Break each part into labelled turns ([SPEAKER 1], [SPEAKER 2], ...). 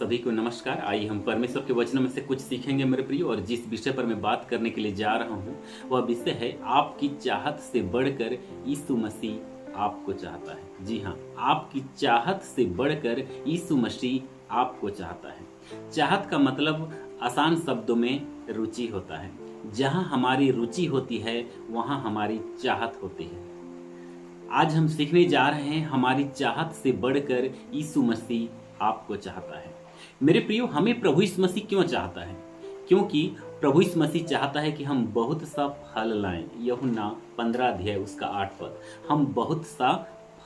[SPEAKER 1] सभी को नमस्कार। आइए हम परमेश्वर के वचनों में से कुछ सीखेंगे मेरे प्रिय। और जिस विषय पर मैं बात करने के लिए जा रहा हूँ वह विषय है आपकी चाहत से बढ़कर यीशु मसीह आपको चाहता है। जी हाँ, आपकी चाहत से बढ़कर यीशु मसीह आपको चाहता है। चाहत का मतलब आसान शब्दों में रुचि होता है। जहाँ हमारी रुचि होती है वहाँ हमारी चाहत होती है। आज हम सीखने जा रहे हैं हमारी चाहत से बढ़कर यीशु मसीह आपको चाहता है। मेरे प्रियो, हमें प्रभु यीशु मसीह क्यों चाहता है? क्योंकि प्रभु यीशु मसीह चाहता है कि हम बहुत सा फल लाएं। यूहन्ना 15 अध्याय उसका 8 पद, हम बहुत सा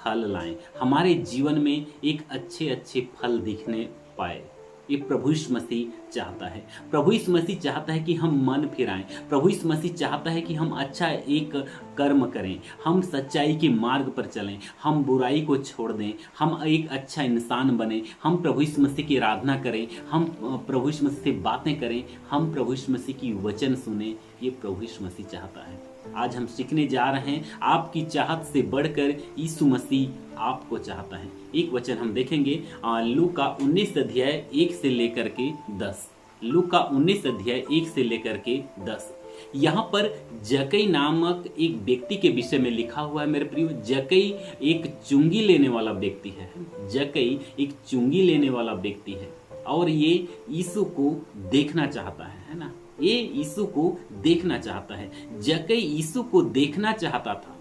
[SPEAKER 1] फल लाएं, हमारे जीवन में एक अच्छे अच्छे फल दिखने पाए। ये प्रभु यीशु मसीह चाहता है। प्रभु यीशु मसीह चाहता है कि हम मन फिराएं। प्रभु यीशु मसीह चाहता है कि हम अच्छा एक कर्म करें, हम सच्चाई के मार्ग पर चलें, हम बुराई को छोड़ दें, हम एक अच्छा इंसान बने, हम प्रभु यीशु मसीह की आराधना करें, हम प्रभु यीशु मसीह से बातें करें, हम प्रभु यीशु मसीह की वचन सुने। ये प्रभु यीशु मसीह चाहता है। आज हम सीखने जा रहे हैं आपकी चाहत से बढ़कर यीशु मसीह आपको चाहता है। एक वचन हम देखेंगे लूका 19 अध्याय 1 से लेकर के 10। लूका 19 अध्याय 1 से लेकर के 10। यहाँ पर जक्कई नामक एक व्यक्ति के विषय में लिखा हुआ है मेरे प्रियो। जक्कई एक चुंगी लेने वाला व्यक्ति है। जक्कई एक चुंगी लेने वाला व्यक्ति है और ये यीशु को देखना चाहता है ना। ये यीशु को देखना चाहता है। जक्कई यीशु को देखना चाहता था,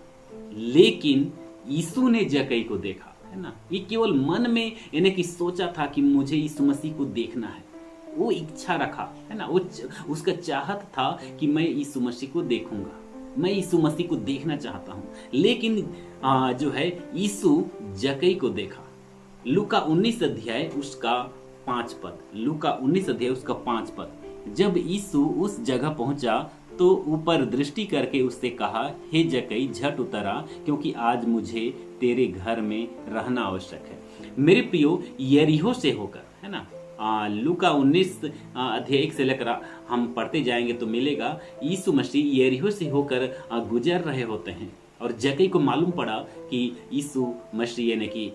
[SPEAKER 1] लेकिन यीशु ने जक्कई को देखा, है ना। ये केवल मन में यानी कि सोचा था कि मुझे यीशु मसीह को देखना है। वो इच्छा रखा, है ना। वो उसका चाहत था कि मैं यीशु मसीह को देखूंगा, मैं यीशु मसीह को देखना चाहता हूँ। लेकिन जो है यीशु जक्कई को देखा। लूका 19 अध्याय उसका 5 पद। लूका 19 अध्याय उसका 5 पद। जब यीशु उस जगह पहुंचा तो ऊपर दृष्टि करके उससे कहा, हे जक्कई झट उतरा, क्योंकि आज मुझे तेरे घर में रहना आवश्यक है। मेरे प्रियो, यरीहो से होकर, है ना, लूका 19 अध्याय 1 से लेकर हम पढ़ते जाएंगे तो मिलेगा यीशु मसीह यरीहो से होकर गुजर रहे होते हैं और जक्कई को मालूम पड़ा कि यीशु मसीह यानी कि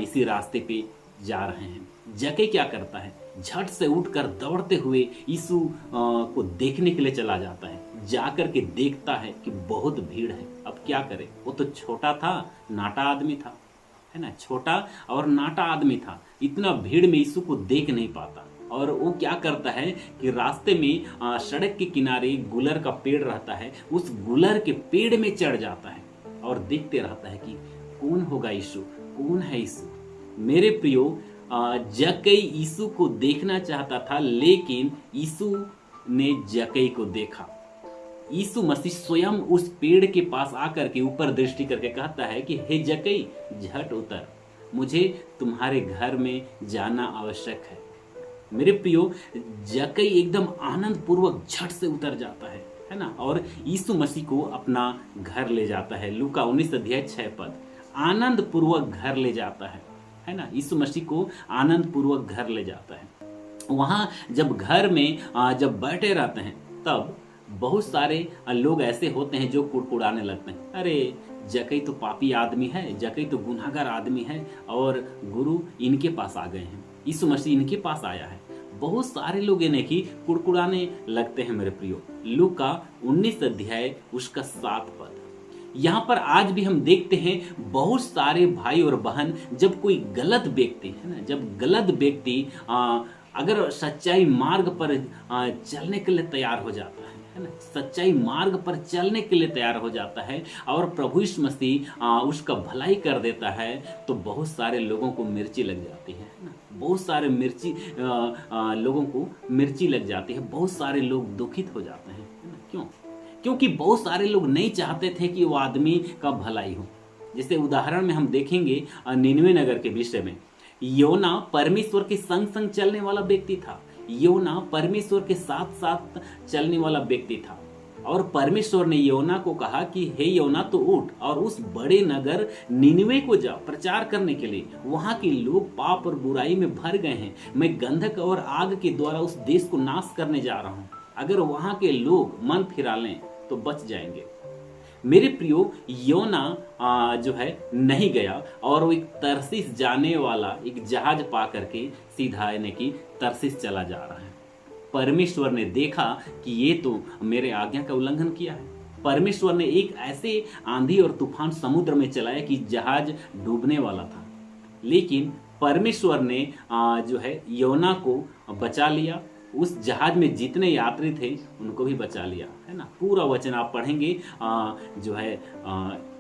[SPEAKER 1] इसी रास्ते पे जा रहे हैं। जक्कई क्या करता है? झट से उठकर दौड़ते हुए यीशु को देखने के लिए चला जाता है। जाकर के देखता है कि बहुत भीड़ है। अब क्या करे? वो तो छोटा था, नाटा आदमी था, है ना। छोटा और नाटा आदमी था, इतना भीड़ में यीशु को देख नहीं पाता। और वो क्या करता है कि रास्ते में सड़क के किनारे गुलर का पेड़ रहता है, उस गुलर के पेड़ में चढ़ जाता है और देखते रहता है कि कौन होगा यीशु, कौन है यीशु। मेरे प्रियो, जक्कई यीशु को देखना चाहता था, लेकिन यीशु ने जक्कई को देखा। यीशु मसीह स्वयं उस पेड़ के पास आकर के ऊपर दृष्टि करके कहता है कि हे जक्कई झट उतर, मुझे तुम्हारे घर में जाना आवश्यक है। मेरे प्रियो, जक्कई एकदम आनंद पूर्वक झट से उतर जाता है ना, और यीशु मसीह को अपना घर ले जाता है। लूका 19 अध्याय 6 पद। आनंद पूर्वक घर ले जाता है ना। यीशु मसीह को आनंद पूर्वक घर ले जाता है। वहां जब घर में जब बैठे रहते हैं तब बहुत सारे लोग ऐसे होते हैं जो कुड़कुड़ाने लगते हैं। अरे जक्कई तो पापी आदमी है, जक्कई तो गुनाहगार आदमी है और गुरु इनके पास आ गए हैं, यीशु मसीह इनके पास आया है। बहुत सारे लोग इन्हें की कुड़कुड़ाने लगते हैं मेरे प्रियो। लूका 19 अध्याय उसका 7 पद। यहाँ पर आज भी हम देखते हैं बहुत सारे भाई और बहन, जब कोई गलत व्यक्ति, है ना, जब गलत व्यक्ति अगर सच्चाई मार्ग पर चलने के लिए तैयार हो जाता है ना, सच्चाई मार्ग पर चलने के लिए तैयार हो जाता है और प्रभु यीशु मसीह उसका भलाई कर देता है, तो बहुत सारे लोगों को मिर्ची लग जाती है ना। बहुत सारे लोगों को मिर्ची लग जाती है। बहुत सारे लोग दुखित हो जाते हैं, है ना। क्यों? क्योंकि बहुत सारे लोग नहीं चाहते थे कि वो आदमी का भलाई हो। जैसे उदाहरण में हम देखेंगे निनवे नगर के विषय में। योना परमेश्वर के संग संग चलने वाला व्यक्ति था। योना परमेश्वर के साथ साथ चलने वाला व्यक्ति था और परमेश्वर ने योना को कहा कि हे योना, तो उठ और उस बड़े नगर निनवे को जा प्रचार करने के लिए। वहां के लोग पाप और बुराई में भर गए हैं। मैं गंधक और आग के द्वारा उस देश को नाश करने जा रहा हूं। अगर वहां के लोग मन फिरा लें तो बच जाएंगे। मेरे प्रियो, योना जो है नहीं गया और वो एक तरसीस जाने वाला एक जहाज पा करके सीधा यानी कि तरसीस चला जा रहा है। परमेश्वर ने देखा कि ये तो मेरे आज्ञा का उल्लंघन किया है। परमेश्वर ने एक ऐसे आंधी और तूफान समुद्र में चलाया कि जहाज डूबने वाला था, लेकिन परमेश्वर ने जो है योना को बचा लिया। उस जहाज में जितने यात्री थे उनको भी बचा लिया, है ना। पूरा वचन आप पढ़ेंगे जो है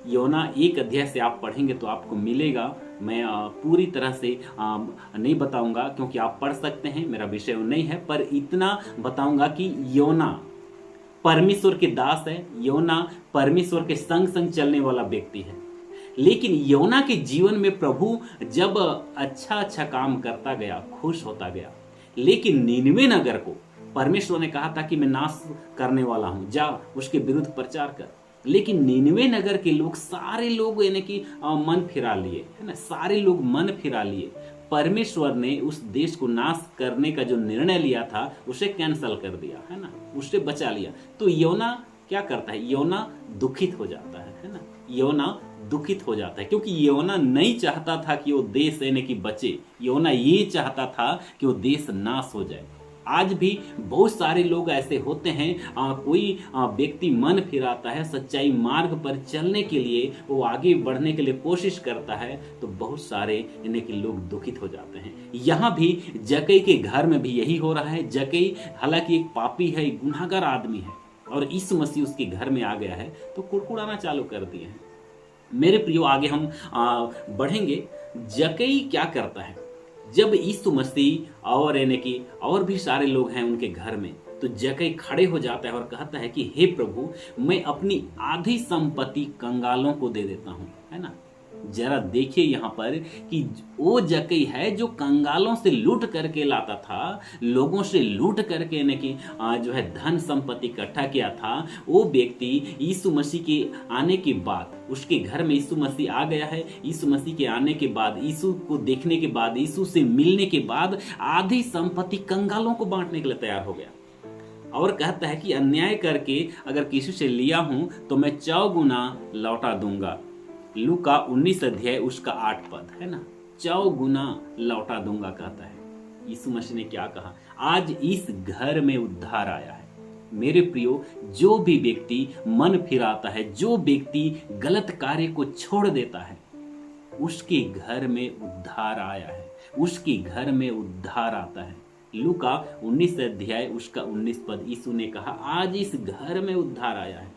[SPEAKER 1] योना 1 अध्याय से आप पढ़ेंगे तो आपको मिलेगा। मैं पूरी तरह से नहीं बताऊंगा क्योंकि आप पढ़ सकते हैं, मेरा विषय नहीं है, पर इतना बताऊंगा कि योना परमेश्वर के दास है। योना परमेश्वर के संग संग चलने वाला व्यक्ति है। लेकिन योना के जीवन में प्रभु जब अच्छा अच्छा काम करता गया, खुश होता गया, लेकिन नीनवे नगर को परमेश्वर ने कहा था कि मैं नाश करने वाला हूं, जा उसके विरुद्ध प्रचार कर। लेकिन नीनवे नगर के लोग, सारे लोग यानी कि मन फिरा लिए, है ना, सारे लोग मन फिरा लिए। परमेश्वर ने उस देश को नाश करने का जो निर्णय लिया था उसे कैंसिल कर दिया, है ना, उसे बचा लिया। तो योना क्या करता है? योना दुखित हो जाता है ना। योना दुखित हो जाता है क्योंकि योना नहीं चाहता था कि वो देश यानी कि बचे। योना ये चाहता था कि वो देश नाश हो जाए। आज भी बहुत सारे लोग ऐसे होते हैं, कोई व्यक्ति मन फिराता है, सच्चाई मार्ग पर चलने के लिए, वो आगे बढ़ने के लिए कोशिश करता है, तो बहुत सारे यानी कि लोग दुखित हो जाते हैं। यहाँ भी जक्कई के घर में भी यही हो रहा है। जक्कई हालांकि एक पापी है, एक गुनाहगार आदमी है, और यीशु मसीह उसके घर में आ गया है तो कुड़कुड़ाना चालू कर दिए हैं। मेरे प्रियो, आगे हम बढ़ेंगे। जक्कई क्या करता है? जब यीशु मसीह और यानी कि और भी सारे लोग हैं उनके घर में, तो जक्कई खड़े हो जाता है और कहता है कि हे प्रभु, मैं अपनी आधी संपत्ति कंगालों को दे देता हूं, है ना। जरा देखिए यहाँ पर कि वो जक्कई है जो कंगालों से लूट करके लाता था, लोगों से लूट करके यानी कि जो है धन संपत्ति इकट्ठा किया था। वो व्यक्ति यीशु मसीह के आने के बाद, उसके घर में यीशु मसीह आ गया है। यीशु मसीह के आने के बाद, यीशु को देखने के बाद, यीशु से मिलने के बाद आधी संपत्ति कंगालों को बांटने के लिए तैयार हो गया और कहता है कि अन्याय करके अगर किसी से लिया हूं तो मैं 4 गुना लौटा दूंगा। लूका 19 अध्याय उसका 8 पद, है ना। 4 गुना लौटा दूंगा कहता है। यीशु मसीह ने क्या कहा? आज इस घर में उद्धार आया है। मेरे प्रियो, जो भी व्यक्ति मन फिराता है, जो व्यक्ति गलत कार्य को छोड़ देता है, उसके घर में उद्धार आया है, उसके घर में उद्धार आता है। लूका 19 अध्याय उसका 19 पद, यीशु ने कहा आज इस घर में उद्धार आया है।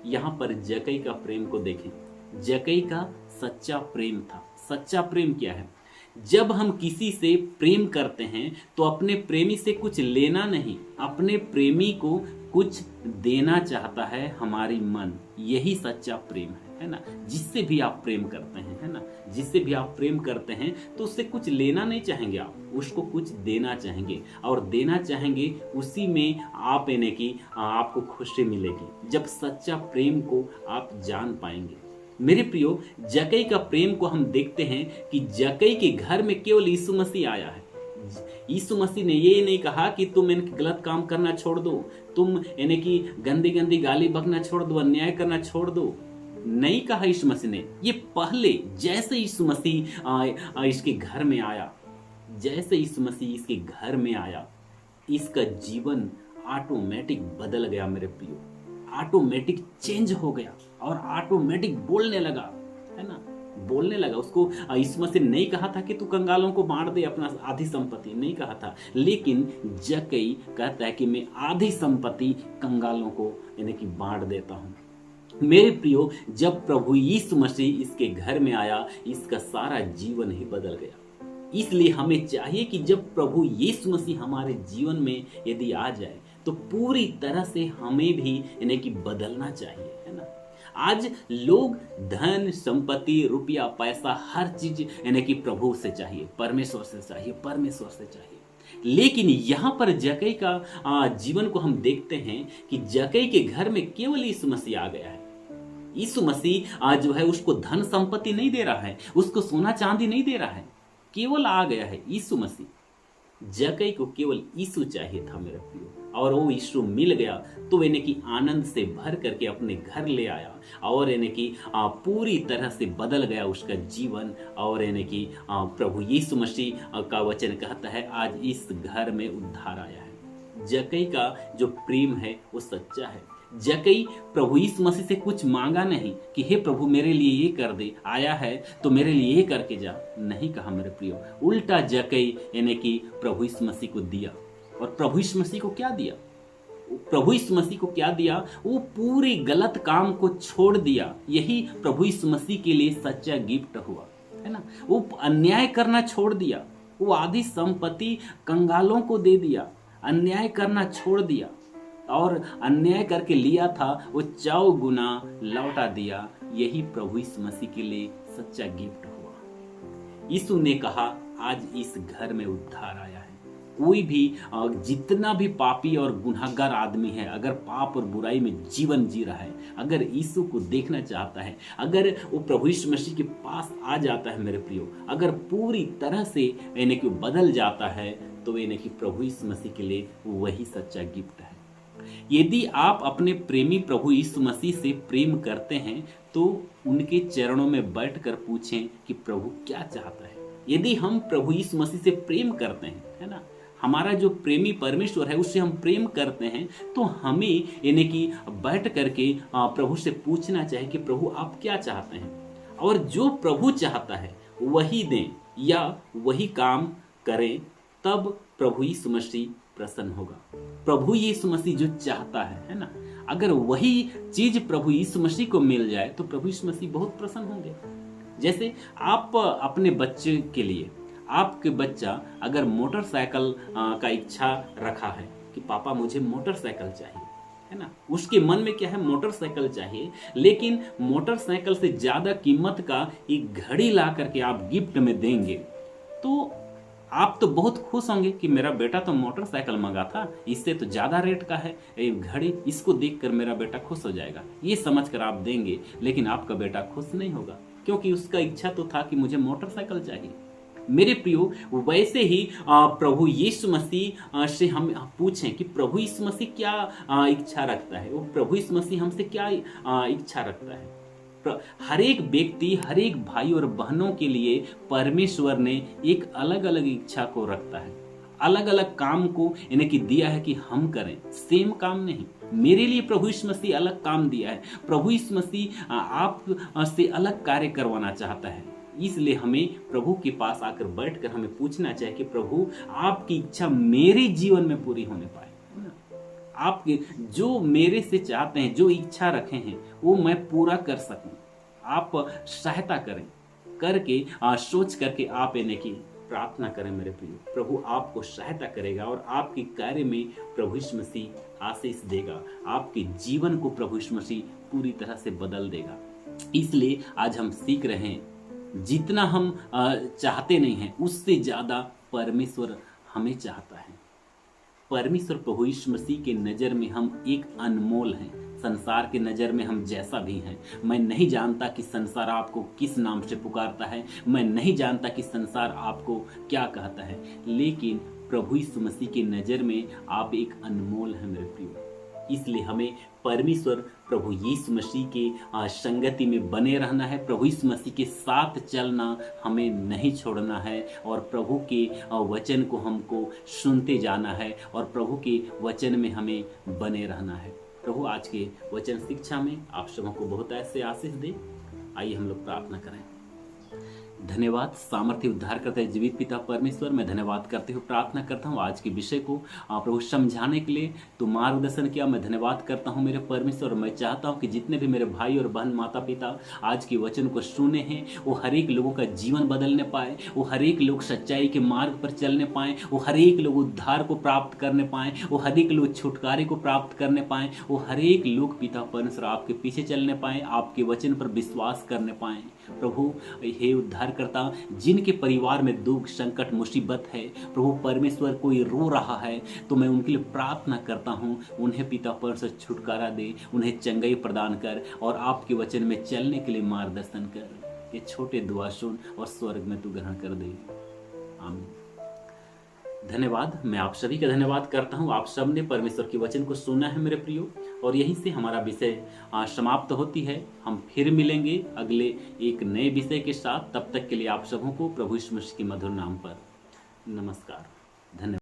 [SPEAKER 1] यहाँ पर जक्कई का प्रेम को देखें। जक्कई का सच्चा प्रेम था। सच्चा प्रेम क्या है? जब हम किसी से प्रेम करते हैं तो अपने प्रेमी से कुछ लेना नहीं, अपने प्रेमी को कुछ देना चाहता है हमारी मन। यही सच्चा प्रेम है ना। जिससे भी आप प्रेम करते हैं, है ना, जिससे भी आप प्रेम करते हैं तो उससे कुछ लेना नहीं चाहेंगे, आप उसको कुछ देना चाहेंगे, और देना चाहेंगे उसी में आप यानी कि आपको खुशी मिलेगी। जब सच्चा प्रेम को आप जान पाएंगे। मेरे प्रियो, जक्कई का प्रेम को हम देखते हैं कि जक्कई के घर में केवल यीशु मसीह आया है। यीशु मसीह ने ये नहीं कहा कि तुम इनके गलत काम करना छोड़ दो, तुम यानी कि गंदी गंदी गाली बकना छोड़ दो, अन्याय करना छोड़ दो, नहीं कहा यीशु मसीह ने। ये पहले जैसे यीशु मसीह इसके घर में आया, जैसे यीशु मसीह इसके घर में आया, इसका जीवन ऑटोमेटिक बदल गया। मेरे प्रियो, ऑटोमेटिक चेंज हो गया और ऑटोमेटिक बोलने लगा, है ना, बोलने लगा। उसको यीशु मसीह ने नहीं कहा था कि तू कंगालों को बांट दे अपना आधी संपत्ति, नहीं कहा था, लेकिन जक्कई कहता है कि मैं आधी संपत्ति कंगालों को यानी कि बांट देता हूं। मेरे प्रियो, जब प्रभु यीशु मसीह इसके घर में आया, इसका सारा जीवन ही बदल गया। इसलिए हमें चाहिए कि जब प्रभु यीशु मसीह हमारे जीवन में यदि आ जाए तो पूरी तरह से हमें भी यानी कि बदलना चाहिए, है ना। आज लोग धन संपत्ति, रुपया, पैसा, हर चीज यानी कि प्रभु से चाहिए, परमेश्वर से चाहिए, परमेश्वर से चाहिए। लेकिन यहाँ पर जक्कई का जीवन को हम देखते हैं कि जक्कई के घर में केवल यीशु मसीह आ गया है। यीशु मसीह जो है उसको धन संपत्ति नहीं दे रहा है, उसको सोना चांदी नहीं दे रहा है, केवल आ गया है यीशु मसीह। जक्कई को केवल यीशु चाहिए था मेरे प्रियो, और वो यीशु मिल गया तो यानी कि आनंद से भर करके अपने घर ले आया और यानी कि पूरी तरह से बदल गया उसका जीवन। और यानी कि प्रभु यीशु मसीह का वचन कहता है आज इस घर में उद्धार आया है। जक्कई का जो प्रेम है वो सच्चा है। जक्कई प्रभु यीशु मसीह से कुछ मांगा नहीं कि हे प्रभु मेरे लिए ये कर दे, आया है तो मेरे लिए ये करके जा, नहीं कहा मेरे प्रियो। उल्टा जक्कई यानी कि प्रभु यीशु मसीह को दिया। और प्रभु यीशु मसीह को क्या दिया? प्रभु यीशु मसीह को क्या दिया? वो पूरे गलत काम को छोड़ दिया। यही प्रभु यीशु मसीह के लिए सच्चा गिफ्ट हुआ, है ना। वो अन्याय करना छोड़ दिया, वो आधी संपत्ति कंगालों को दे दिया, अन्याय करना छोड़ दिया और अन्याय करके लिया था वो 4 गुना लौटा दिया। यही प्रभु यीशु मसीह के लिए सच्चा गिफ्ट हुआ। यीशु ने कहा आज इस घर में उद्धार आया है। कोई भी जितना भी पापी और गुनहगार आदमी है, अगर पाप और बुराई में जीवन जी रहा है, अगर यीशु को देखना चाहता है, अगर वो प्रभु यीशु मसीह के पास आ जाता है मेरे प्रियो, अगर पूरी तरह से यानी कि बदल जाता है, तो यानी कि प्रभु यीशु मसीह के लिए वही सच्चा गिफ्ट है। यदि आप अपने प्रेमी प्रभु यीशु मसीह से प्रेम करते हैं तो उनके चरणों में बैठकर पूछें कि प्रभु क्या चाहता है। यदि हम प्रभु यीशु मसीह से प्रेम करते हैं, है ना, हमारा जो प्रेमी परमेश्वर है उससे हम प्रेम करते हैं, तो हमें यानी कि बैठ करके प्रभु से पूछना चाहिए कि प्रभु आप क्या चाहते हैं, और जो प्रभु चाहता है वही दें या वही काम करें, तब प्रभु यीशु मसीह प्रसन्न होगा। प्रभु यीशु मसीह जो चाहता है ना, अगर वही चीज प्रभु यीशु मसीह को मिल जाए तो प्रभु यीशु मसीह बहुत प्रसन्न होंगे। जैसे आप अपने बच्चे के लिए, आपके बच्चा अगर मोटरसाइकिल का इच्छा रखा है कि पापा मुझे मोटरसाइकिल चाहिए, है ना, उसके मन में क्या है, मोटरसाइकिल चाहिए, लेकिन मोटरसाइकिल से ज्यादा कीमत का एक घड़ी ला करके आप गिफ्ट में देंगे, तो आप तो बहुत खुश होंगे कि मेरा बेटा तो मोटरसाइकिल मंगा था, इससे तो ज्यादा रेट का है ये घड़ी, इसको देखकर मेरा बेटा खुश हो जाएगा, ये समझकर आप देंगे। लेकिन आपका बेटा खुश नहीं होगा, क्योंकि उसका इच्छा तो था कि मुझे मोटरसाइकिल चाहिए। मेरे प्रियो, वैसे ही प्रभु यीशु मसीह से हम पूछें कि प्रभु यीशु मसीह क्या इच्छा रखता है, वो प्रभु यीशु मसीह हमसे क्या इच्छा रखता है। हर एक व्यक्ति, हर एक भाई और बहनों के लिए परमेश्वर ने एक अलग अलग इच्छा को रखता है, अलग अलग काम को यानी कि दिया है कि हम करें, सेम काम नहीं। मेरे लिए प्रभु यीशु मसीह अलग काम दिया है, प्रभु यीशु मसीह आप से अलग कार्य करवाना चाहता है। इसलिए हमें प्रभु के पास आकर बैठकर हमें पूछना चाहिए कि प्रभु आपकी इच्छा मेरे जीवन में पूरी होने पाए, आप जो मेरे से चाहते हैं, जो इच्छा रखे हैं, वो मैं पूरा कर सकूं। आप सहायता करें, करके सोच करके आप यानी कि प्रार्थना करें मेरे प्रिय। प्रभु आपको सहायता करेगा और आपके कार्य में प्रभु यीशु मसीह आशीष देगा, आपके जीवन को प्रभु यीशु मसीह पूरी तरह से बदल देगा। इसलिए आज हम सीख रहे हैं, जितना हम चाहते नहीं हैं उससे ज्यादा परमेश्वर हमें चाहता है। परमेश्वर प्रभु यीशु मसीह के नज़र में हम एक अनमोल हैं। संसार के नज़र में हम जैसा भी हैं, मैं नहीं जानता कि संसार आपको किस नाम से पुकारता है, मैं नहीं जानता कि संसार आपको क्या कहता है, लेकिन प्रभु यीशु मसीह की नज़र में आप एक अनमोल हैं मेरे प्रियो। इसलिए हमें परमेश्वर प्रभु यीशु मसीह के संगति में बने रहना है, प्रभु यीशु मसीह के साथ चलना हमें नहीं छोड़ना है, और प्रभु के वचन को हमको सुनते जाना है, और प्रभु के वचन में हमें बने रहना है। प्रभु आज के वचन शिक्षा में आप सबों को बहुत ऐसे आशीष दे। आइए हम लोग प्रार्थना करें। धन्यवाद सामर्थ्य उद्धार करते हैं जीवित पिता परमेश्वर, मैं धन्यवाद करते हुए प्रार्थना करता हूँ आज के विषय को प्रभु समझाने के लिए तो मार्गदर्शन किया। मैं धन्यवाद करता हूँ मेरे परमेश्वर। मैं चाहता हूँ कि जितने भी मेरे भाई और बहन, माता पिता आज के वचन को सुने हैं, वो हर एक लोगों का जीवन बदलने पाए, वो हर एक लोग सच्चाई के मार्ग पर चलने पाए, वो हर एक लोग उद्धार को प्राप्त करने पाए, वो हर एक लोग छुटकारे को प्राप्त करने पाए, वो हर एक लोग पिता परमेश्वर आपके पीछे चलने पाए, आपके वचन पर विश्वास करने पाए। प्रभु हे उद्धार करता, जिनके परिवार में दुख, संकट, मुसीबत है, प्रभु परमेश्वर कोई रो रहा है, तो मैं उनके लिए प्रार्थना करता हूँ, उन्हें पिता परमेश्वर छुटकारा दे, उन्हें चंगाई प्रदान कर और आपके वचन में चलने के लिए मार्गदर्शन कर। ये छोटे दुआ सुन और स्वर्ग में तू ग्रहण कर दे। आमीन। धन्यवाद। मैं आप सभी का धन्यवाद करता हूँ। आप सब ने परमेश्वर के वचन को सुना है मेरे प्रियो, और यहीं से हमारा विषय समाप्त होती है। हम फिर मिलेंगे अगले एक नए विषय के साथ। तब तक के लिए आप सबों को प्रभु यीशु मसीह के मधुर नाम पर नमस्कार। धन्यवाद।